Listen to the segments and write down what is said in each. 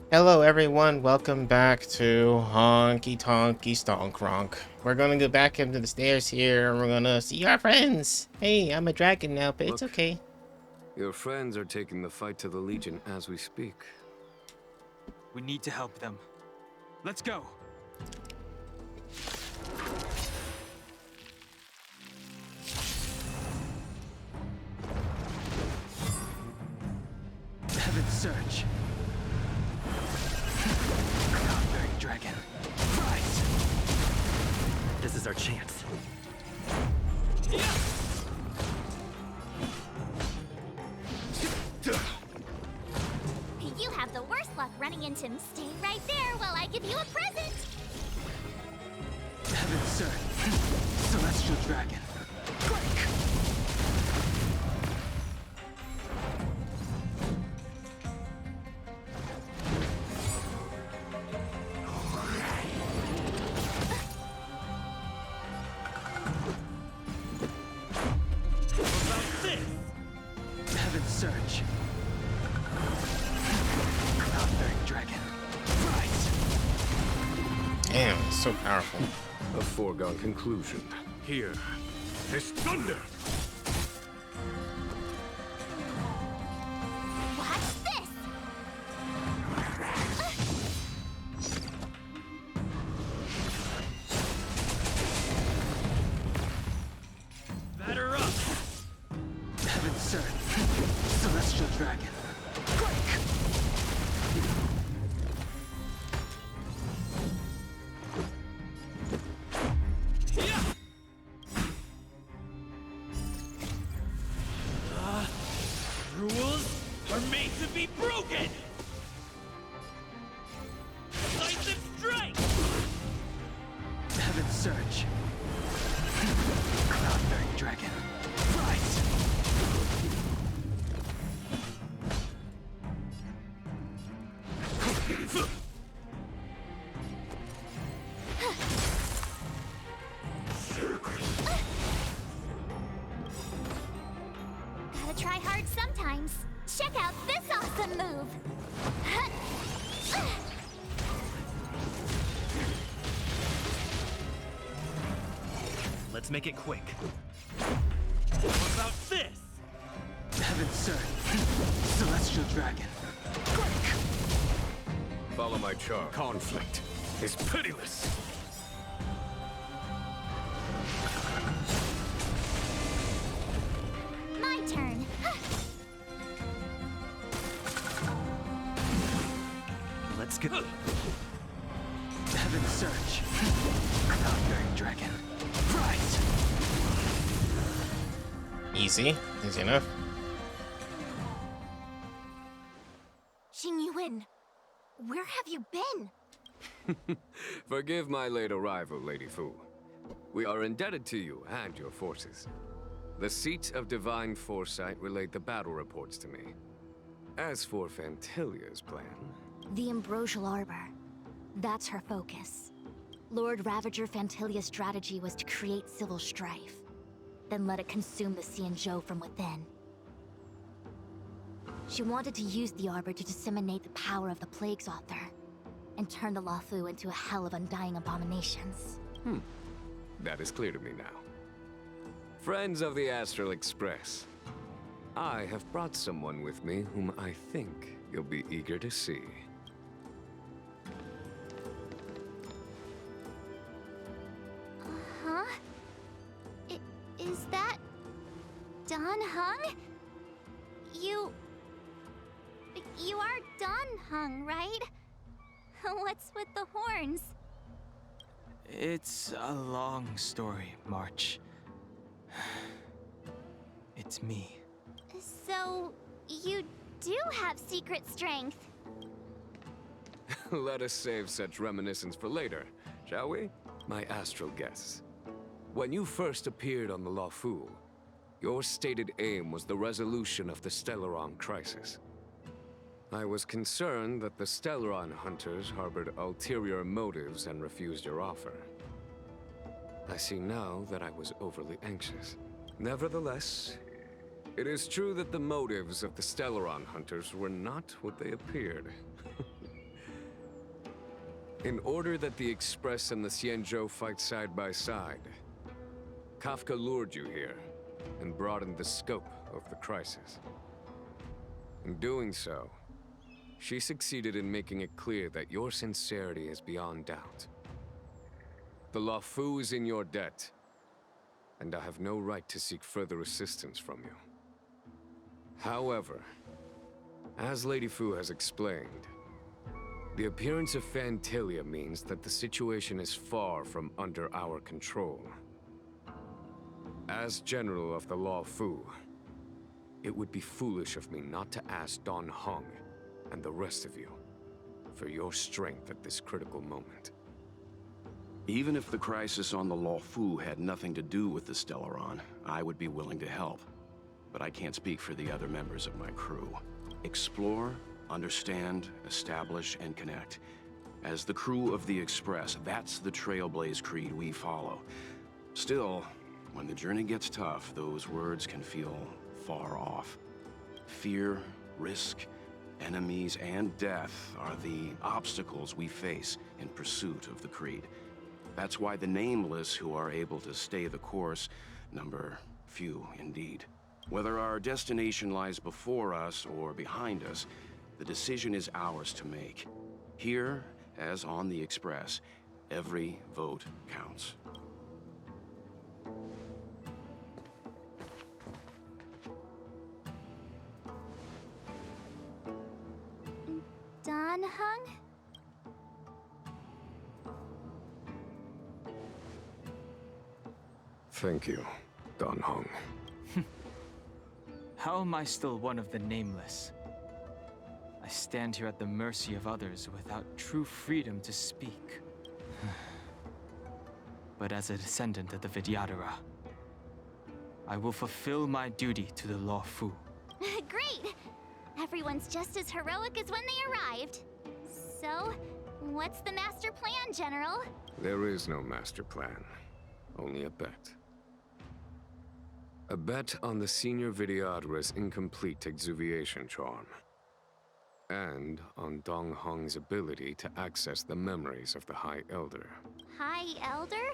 Hello everyone, welcome back to Honky Tonky Stonk Ronk. We're gonna go back into the stairs here and we're gonna see our friends. Hey, I'm a dragon now, but it's Look, okay. your friends are taking the fight to the Legion as we speak. We need to help them. Let's go! Heaven's Surge. Cloudbearing Dragon. Rise! This is our chance. You have the worst luck running into him. Stay right there while I give you a present! Heaven's Surge. Celestial Dragon. Quake! Heaven's Surge. Cloudbearing Dragon. Rise! Damn, it's so powerful. A foregone conclusion. Here is thunder! Watch this! Batter up! Heaven's Surge. Celestial Dragon. Quake! Rules are made to be broken! Lightning strike! Heaven's Surge. Cloudbearing Dragon. Rise! Gotta try hard sometimes. Check out this awesome move! Let's make it quick. What about this? Heaven's Surge. Celestial Dragon. Quake! Follow my charm. Conflict is pitiless. My turn. Let's go. Heaven's Surge. Cloudbearing Dragon. Rise! Easy enough. Xingyuan, where have you been? Forgive my late arrival, Lady Fu. We are indebted to you and your forces. The Seat of Divine Foresight relayed the battle reports to me. As for Fantilia's plan... The Ambrosial Arbor. That's her focus. Lord Ravager Fantilia's strategy was to create civil strife, then let it consume the Xianzhou from within. She wanted to use the Arbor to disseminate the power of the Plague's Author, and turn the Luofu into a hell of undying abominations. That is clear to me now. Friends of the Astral Express, I have brought someone with me whom I think you'll be eager to see. Huh? Is that... Dan Heng? You are Dan Heng, right? What's with the horns? It's a long story, March. It's me. So, you do have secret strength. Let us save such reminiscence for later, shall we? My astral guests. When you first appeared on the Luofu, your stated aim was the resolution of the Stellaron crisis. I was concerned that the Stellaron hunters harbored ulterior motives and refused your offer. I see now that I was overly anxious. Nevertheless, it is true that the motives of the Stellaron hunters were not what they appeared. In order that the Express and the Xianzhou fight side by side, Kafka lured you here and broadened the scope of the crisis. In doing so, she succeeded in making it clear that your sincerity is beyond doubt. The Luofu is in your debt, and I have no right to seek further assistance from you. However, as Lady Fu has explained, the appearance of Phantilia means that the situation is far from under our control. As General of the Luofu, it would be foolish of me not to ask Dan Heng and the rest of you for your strength at this critical moment. Even if the crisis on the Luofu had nothing to do with the Stellaron, I would be willing to help. But I can't speak for the other members of my crew. Explore, understand, establish, and connect. As the crew of the Express, that's the Trailblaze creed we follow. Still, when the journey gets tough, those words can feel far off. Fear, risk, enemies, and death are the obstacles we face in pursuit of the creed. That's why the nameless who are able to stay the course number few indeed. Whether our destination lies before us or behind us, the decision is ours to make. Here, as on the Express, every vote counts. Dan Heng? Thank you, Dan Heng. How am I still one of the nameless? I stand here at the mercy of others without true freedom to speak. But as a descendant of the Vidyadhara, I will fulfill my duty to the Luofu. Great! Everyone's just as heroic as when they arrived. So, what's the master plan, General? There is no master plan, only a bet. A bet on the senior Vidyadhara's incomplete exuviation charm. And on Dong Hong's ability to access the memories of the High Elder. High Elder?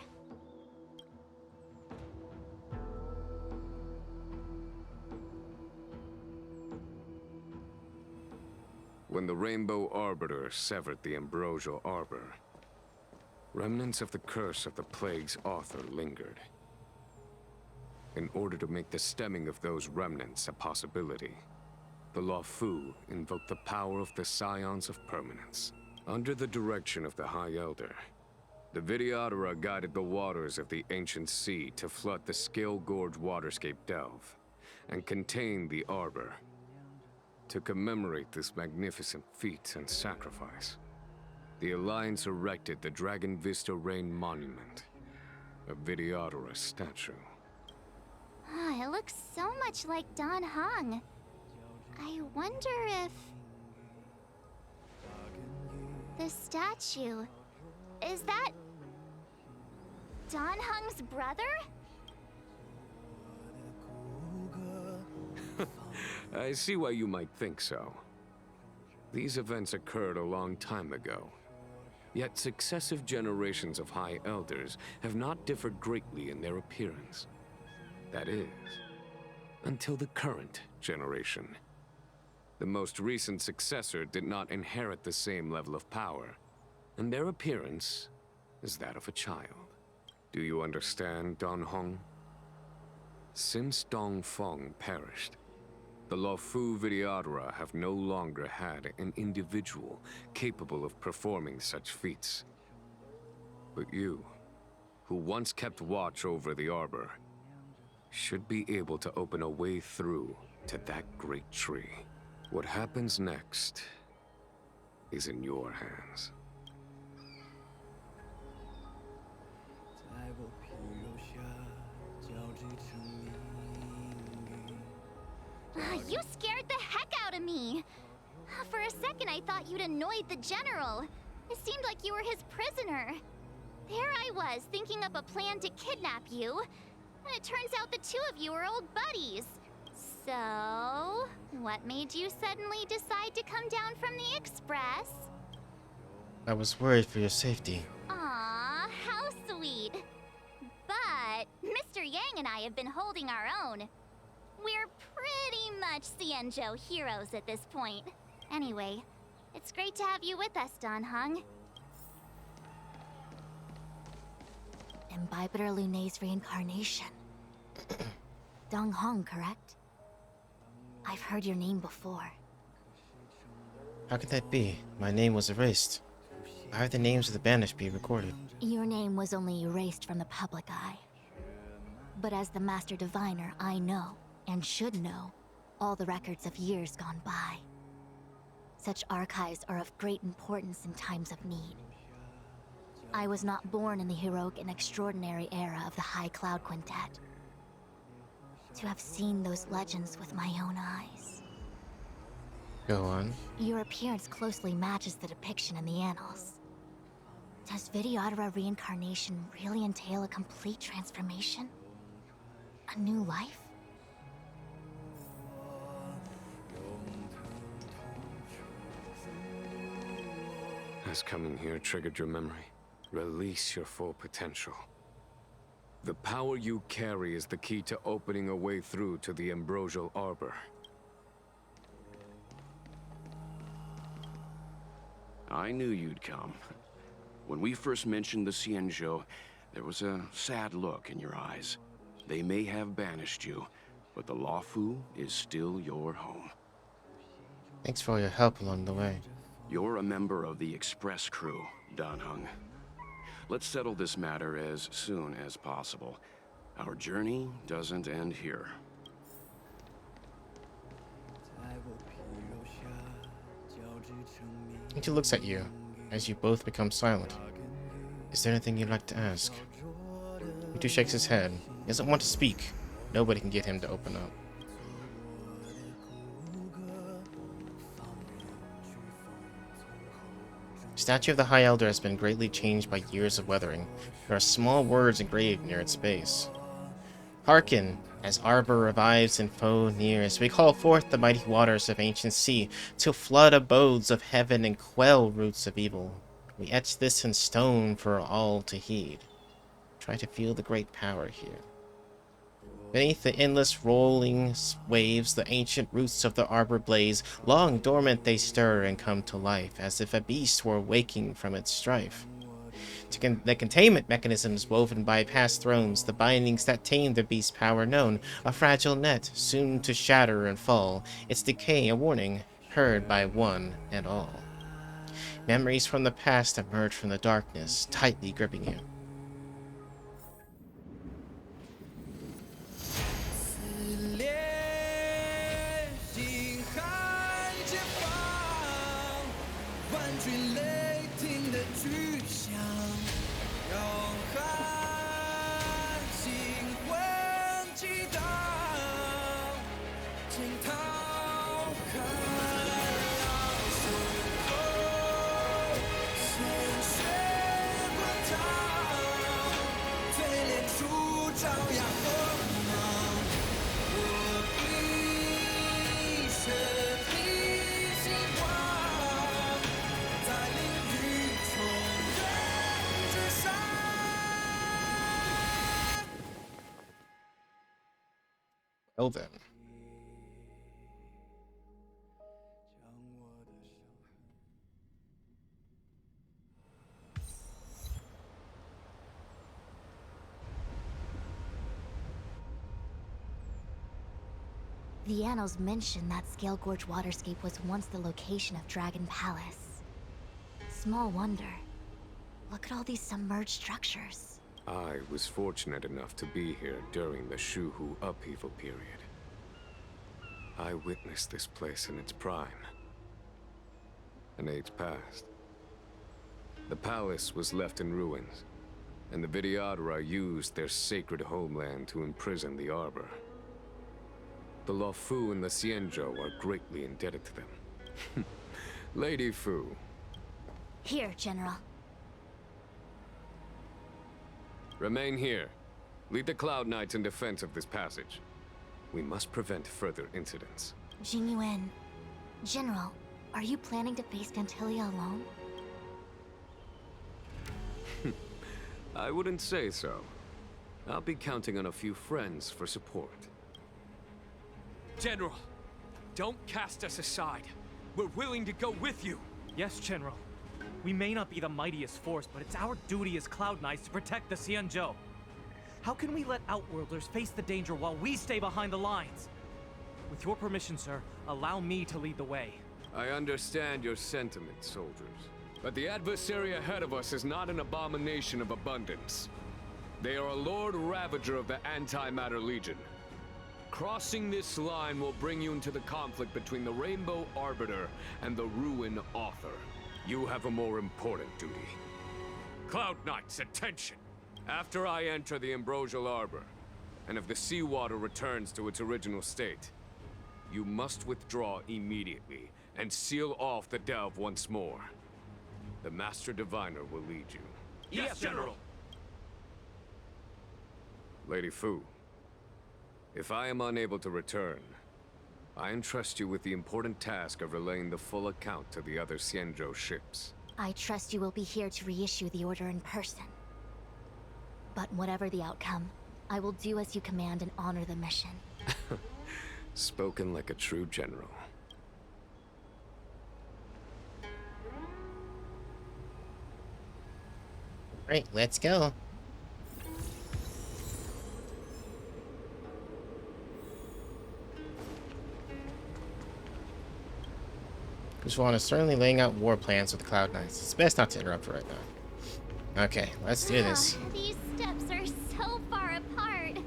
When the Rainbow Arbiter severed the Ambrosial Arbor, remnants of the curse of the Plague's author lingered. In order to make the stemming of those remnants a possibility, the Luofu invoked the power of the Scions of Permanence. Under the direction of the High Elder, the Vidyadhara guided the waters of the ancient sea to flood the Scalegorge Waterscape delve and contain the Arbor. To commemorate this magnificent feat and sacrifice, the Alliance erected the Dragon Vista Rain Monument, a Vidyadhara statue. It looks so much like Dan Heng. I wonder if... the statue... is that... Dan Heng's brother? I see why you might think so. These events occurred a long time ago. Yet successive generations of High Elders have not differed greatly in their appearance. That is, until the current generation. The most recent successor did not inherit the same level of power, and their appearance is that of a child. Do you understand, Dan Heng? Since Dong Feng perished, the Luofu Vidyadhara have no longer had an individual capable of performing such feats. But you, who once kept watch over the Arbor, should be able to open a way through to that great tree. What happens next is in your hands. You scared the heck out of me! For a second I thought you'd annoyed the General. It seemed like you were his prisoner. There I was, thinking up a plan to kidnap you. And it turns out the two of you are old buddies. So, what made you suddenly decide to come down from the Express? I was worried for your safety. Aw, how sweet. But Mr. Yang and I have been holding our own. We're pretty much Xianzhou heroes at this point. Anyway, it's great to have you with us, Dan Heng. Imbibitor Lunay's reincarnation. Dong Hong, correct? I've heard your name before. How could that be? My name was erased. How have the names of the banished be recorded? Your name was only erased from the public eye. But as the Master Diviner, I know, and should know, all the records of years gone by. Such archives are of great importance in times of need. I was not born in the heroic and extraordinary era of the High Cloud Quintet. To have seen those legends with my own eyes. Go on. Your appearance closely matches the depiction in the annals. Does Videodora reincarnation really entail a complete transformation? A new life? Has coming here triggered your memory? Release your full potential. The power you carry is the key to opening a way through to the Ambrosial Arbor. I knew you'd come. When we first mentioned the Xianzhou, there was a sad look in your eyes. They may have banished you, but the Luofu is still your home. Thanks for all your help along the way. You're a member of the Express crew, Dan Heng. Let's settle this matter as soon as possible. Our journey doesn't end here. He looks at you as you both become silent. Is there anything you'd like to ask? Yutu shakes his head. He doesn't want to speak. Nobody can get him to open up. The statue of the High Elder has been greatly changed by years of weathering. There are small words engraved near its base. Hearken, as Arbor revives and foe nears, we call forth the mighty waters of ancient sea to flood abodes of heaven and quell roots of evil. We etch this in stone for all to heed. Try to feel the great power here. Beneath the endless rolling waves, the ancient roots of the arbor blaze. Long dormant they stir and come to life, as if a beast were waking from its strife. The containment mechanisms woven by past thrones, the bindings that tame the beast's power known, a fragile net, soon to shatter and fall, its decay a warning, heard by one and all. Memories from the past emerge from the darkness, tightly gripping you. Well then. The annals mention that Scalegorge Waterscape was once the location of Dragon Palace. Small wonder. Look at all these submerged structures. I was fortunate enough to be here during the Shuhu upheaval period. I witnessed this place in its prime. An age passed. The palace was left in ruins, and the Videodora used their sacred homeland to imprison the Arbor. The Luofu and the Xianzhou are greatly indebted to them. Lady Fu. Here, General. Remain here. Lead the Cloud Knights in defense of this passage. We must prevent further incidents. Jingyuan, General, are you planning to face Vantilia alone? I wouldn't say so. I'll be counting on a few friends for support. General, don't cast us aside. We're willing to go with you. Yes, General. We may not be the mightiest force, but it's our duty as Cloud Knights to protect the Xianzhou. How can we let Outworlders face the danger while we stay behind the lines? With your permission, sir, allow me to lead the way. I understand your sentiments, soldiers. But the adversary ahead of us is not an abomination of abundance. They are a Lord Ravager of the Antimatter Legion. Crossing this line will bring you into the conflict between the Rainbow Arbiter and the Ruin Author. You have a more important duty. Cloud Knights, attention! After I enter the Ambrosial Arbor, and if the seawater returns to its original state, you must withdraw immediately and seal off the delve once more. The Master Diviner will lead you. Yes, General! Lady Fu, if I am unable to return, I entrust you with the important task of relaying the full account to the other Xianzhou ships. I trust you will be here to reissue the order in person. But whatever the outcome, I will do as you command and honor the mission. Spoken like a true general. Right, let's go. Kushwan is certainly laying out war plans with the Cloud Knights. It's best not to interrupt right now. Okay, let's do this. These steps are so far apart.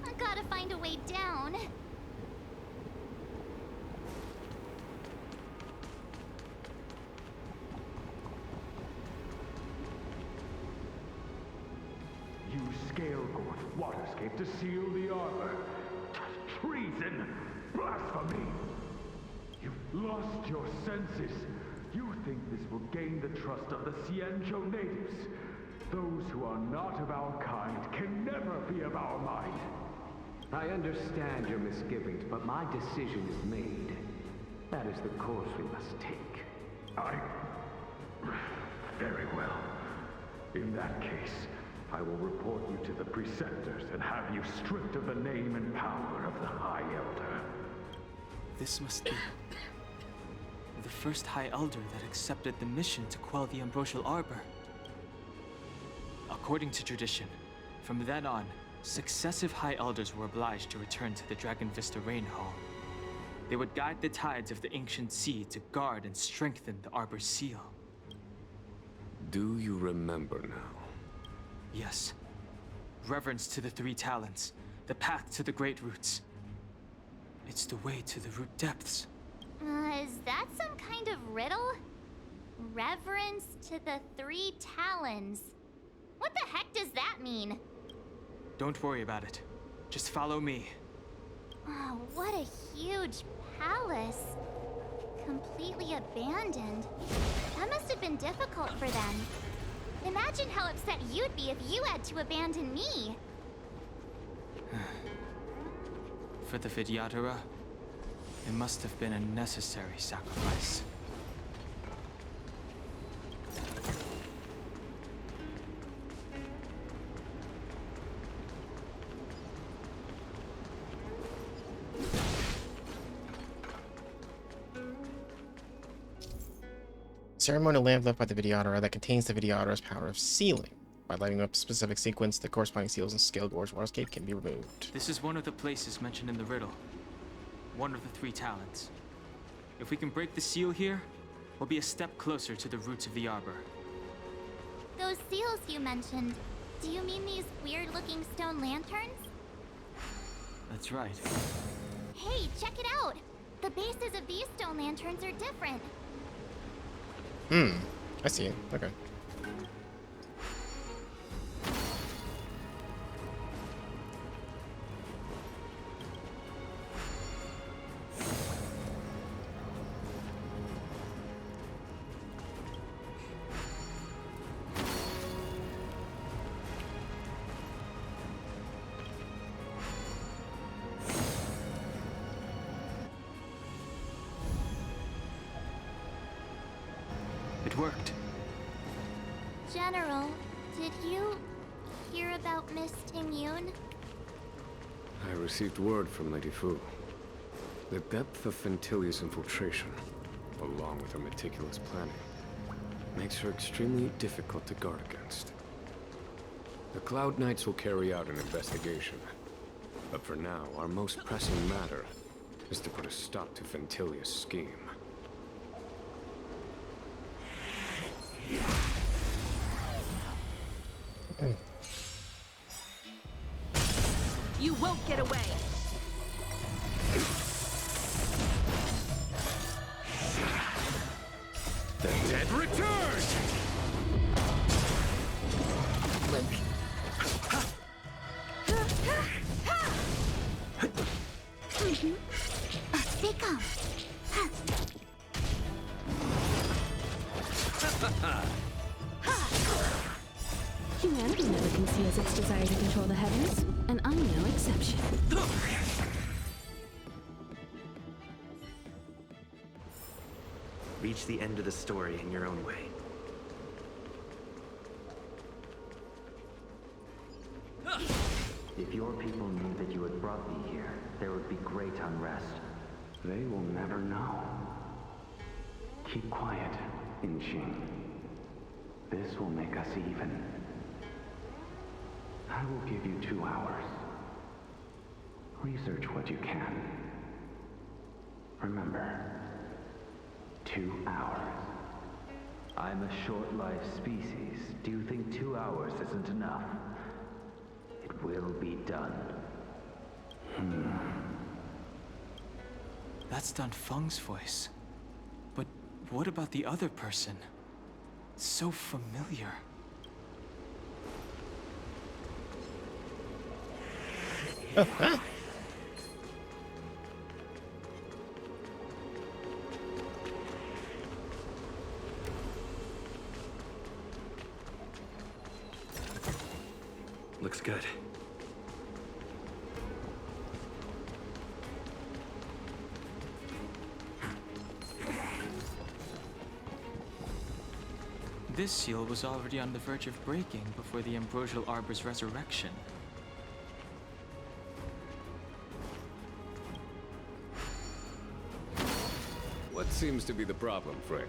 I gotta find a way down. Use Scalegorge Waterscape to seal the arbor. Treason! Blasphemy! You've lost your senses. You think this will gain the trust of the Xianzhou natives. Those who are not of our kind can never be of our mind. I understand your misgivings, but my decision is made. That is the course we must take. Very well. In that case, I will report you to the Preceptors and have you stripped of the name and power of the High Elder. This must be the first High Elder that accepted the mission to quell the Ambrosial Arbor. According to tradition, from then on, successive High Elders were obliged to return to the Dragon Vista Rain Hall. They would guide the tides of the ancient sea to guard and strengthen the Arbor's seal. Do you remember now? Yes. Reverence to the Three Talents, the path to the Great Roots. It's the way to the root depths. Is that some kind of riddle? Reverence to the Three Talons. What the heck does that mean? Don't worry about it. Just follow me. Oh, what a huge palace. Completely abandoned. That must have been difficult for them. Imagine how upset you'd be if you had to abandon me. For the Vidyadhara, it must have been a necessary sacrifice. Ceremonial lamp left by the Vidyadhara that contains the Vidyadhara's power of sealing. By lighting up a specific sequence, the corresponding seals in Scalegorge Waterscape can be removed. This is one of the places mentioned in the riddle. One of the Three Talents. If we can break the seal here, we'll be a step closer to the roots of the arbor. Those seals you mentioned, do you mean these weird-looking stone lanterns? That's right. Hey, check it out! The bases of these stone lanterns are different. I see it. Okay. It worked. General, did you... hear about Miss Tingyun? I received word from Lady Fu. The depth of Fentilia's infiltration, along with her meticulous planning, makes her extremely difficult to guard against. The Cloud Knights will carry out an investigation. But for now, our most pressing matter is to put a stop to Fentilia's scheme. You won't get away! The dead return! Luke. Stay calm. Humanity never conceals its desire to control the heavens, and I'm no exception. Reach the end of the story in your own way. If your people knew that you had brought me here, there would be great unrest. They will never know. Keep quiet, Inxing. This will make us even. I will give you 2 hours. Research what you can. Remember, 2 hours. I'm a short-lived species. Do you think 2 hours isn't enough? It will be done. That's Dan Feng's voice. But what about the other person? It's so familiar. Looks good. This seal was already on the verge of breaking before the Ambrosial Arbor's resurrection. What seems to be the problem, Frey?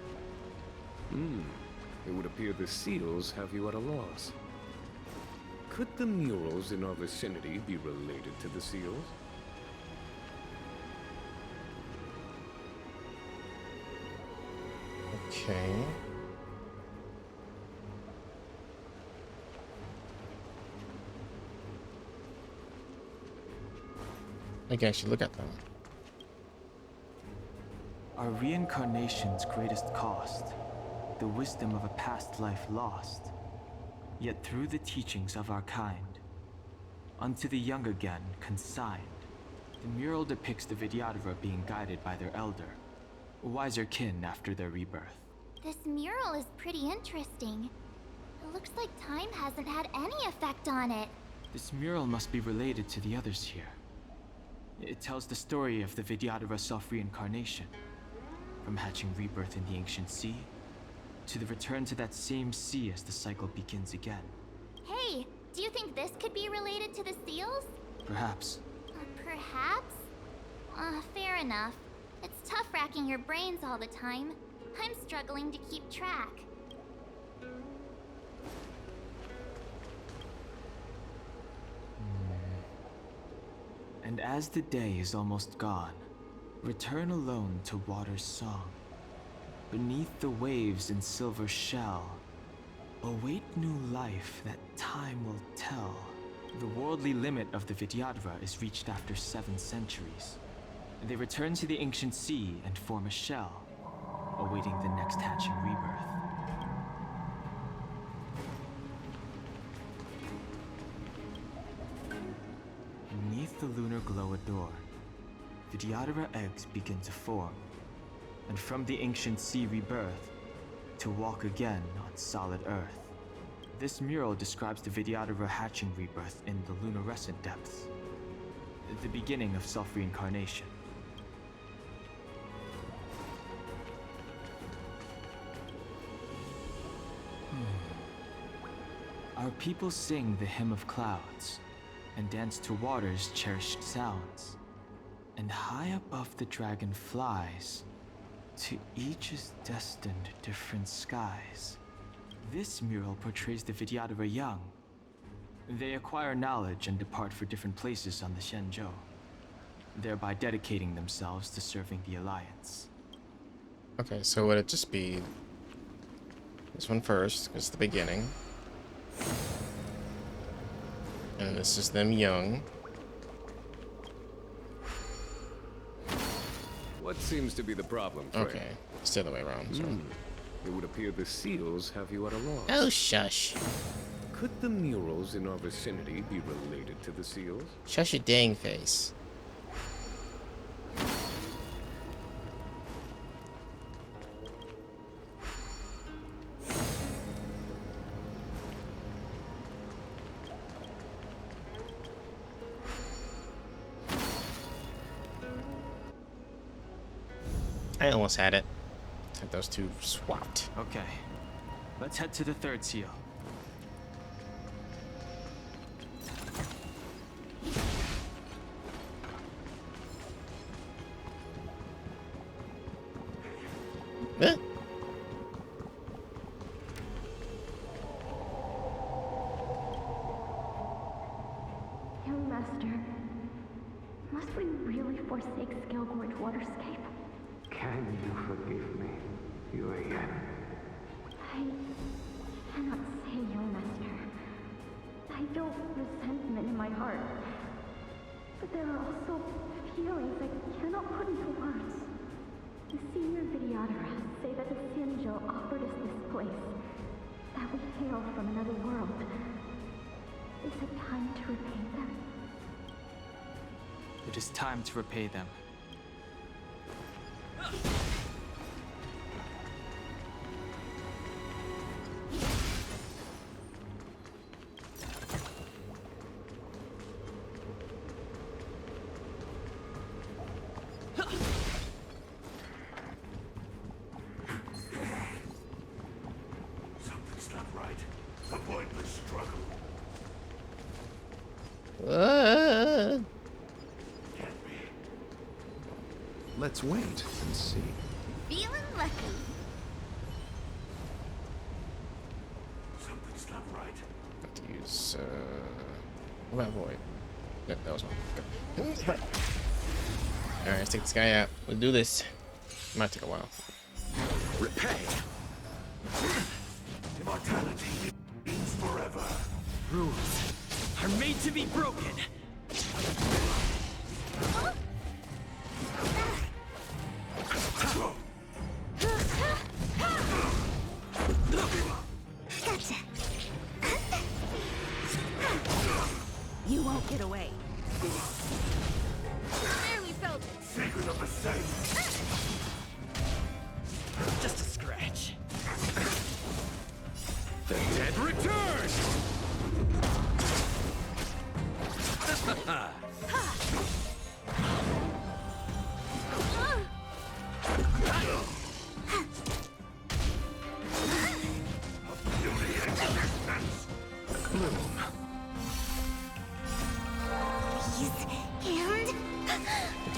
It would appear the seals have you at a loss. Could the murals in our vicinity be related to the seals? Okay. Okay, I should look at them. Our reincarnation's greatest cost, the wisdom of a past life lost. Yet through the teachings of our kind, unto the young again consigned, the mural depicts the Vidyadhara being guided by their elder, a wiser kin after their rebirth. This mural is pretty interesting. It looks like time hasn't had any effect on it. This mural must be related to the others here. It tells the story of the Vidyadhara self-reincarnation, from hatching rebirth in the ancient sea, to the return to that same sea as the cycle begins again. Hey, do you think this could be related to the seals? Perhaps. Perhaps? Fair enough. It's tough racking your brains all the time. I'm struggling to keep track. And as the day is almost gone, return alone to water's song. Beneath the waves in silver shell, await new life that time will tell. The worldly limit of the Vidyadhara is reached after 7 centuries. They return to the ancient sea and form a shell, awaiting the next hatching rebirth. Beneath the lunar glow adorned, Vidyadhara eggs begin to form, and from the ancient sea rebirth, to walk again on solid earth. This mural describes the Vidyadhara hatching rebirth in the lunarescent depths, the beginning of self-reincarnation. Our people sing the hymn of clouds and dance to water's cherished sounds. And high above the dragon flies, to each is destined different skies. This mural portrays the Vidyadhara young. They acquire knowledge and depart for different places on the Xianzhou, thereby dedicating themselves to serving the Alliance. Okay, so would it just be this one first, because it's the beginning. And this is them young. What seems to be the problem, Frey? Okay, it's the other way around. So. It would appear the seals have you at a loss. Oh, shush. Could the murals in our vicinity be related to the seals? Shush your dang face. I almost had it. Had those two swapped. Okay, let's head to the third seal. Eh? Young Master, must we really forsake Scalegorge Waterscape? Can you forgive me, Yuan? I cannot say, Young Master. I feel resentment in my heart. But there are also feelings I cannot put into words. The senior Vidyadhara say that the Xianzhou offered us this place, that we hail from another world. Is it time to repay them? It is time to repay them. Something's not right. A pointless struggle. Let's wait and see. Feeling lucky. Something's not right. Have to use, what about Void? Yep, that was one. Okay. Alright, let's take this guy out. We'll do this. Might take a while. Repay! Immortality means forever. Rules are made to be broken. Gotcha. You won't get away. Barely felt it. Secret of the saints. Just a scratch. The dead return!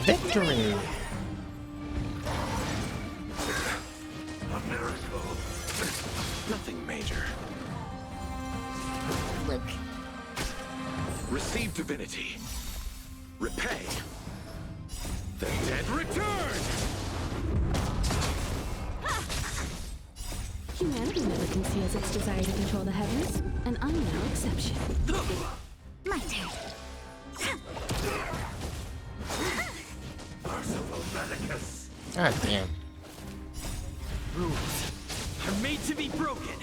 Victory! A miracle. Nothing major. Luke. Receive divinity. Repay. The dead return! Humanity never conceals its desire to control the heavens, and I'm no exception. My turn. Merciful Medicus. God damn. Rules are made to be broken.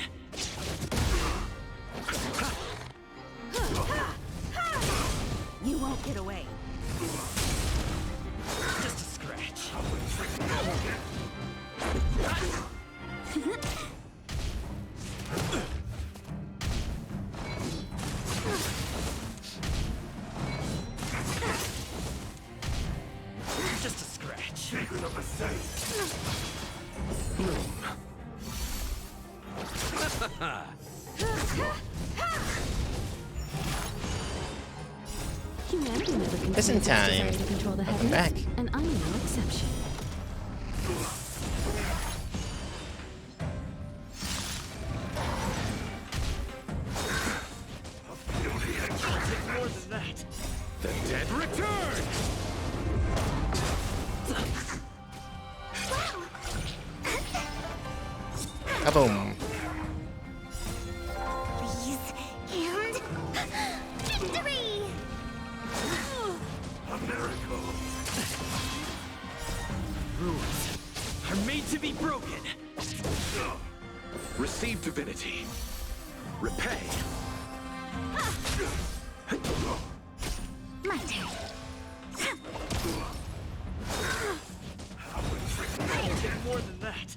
You won't get away. Just a scratch. Just a scratch. Secret of the saints. Bloom. Humanity never concealed Just in its time. desire to control the Welcome heavens, back. and I'm no exception. More than that. The dead return! Kaboom. Please, and victory! A miracle. Rules are made to be broken. Receive divinity. Repay. My turn. More than that.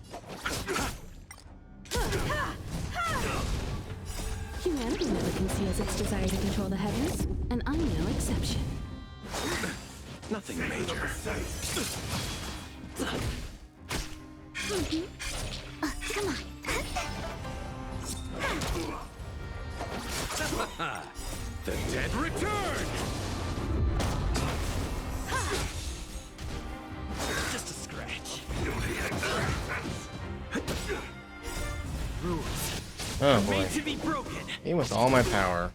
Humanity never conceals its desire to control the heavens, and I'm no exception. Nothing major. Come on. The dead return! Just a scratch. Rules Oh are boy. made to be broken. He with all my power.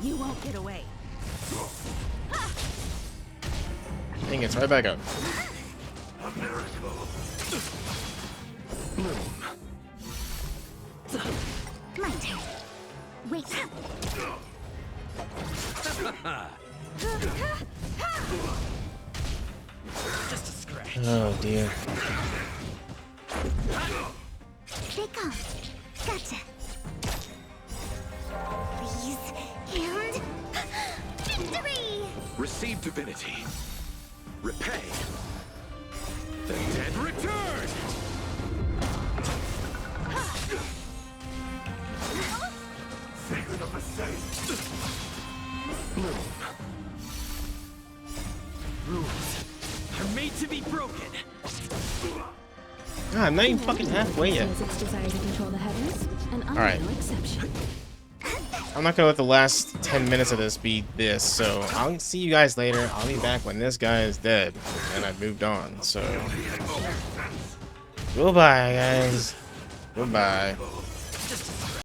You won't get away. Thing gets right back up. A miracle. My turn. Wait up. Just a scratch. Oh dear. They come. Gotcha. Please, and victory! Receive divinity. Repay. The dead return! Sacred of the saints. Rules are made to be broken. God, I'm not even fucking halfway yet. Conceals its desire to control the heavens, and I'm Alright. no exception. I'm not gonna let the last 10 minutes of this be this, so I'll see you guys later. I'll be back when this guy is dead and I've moved on, so goodbye guys. Goodbye.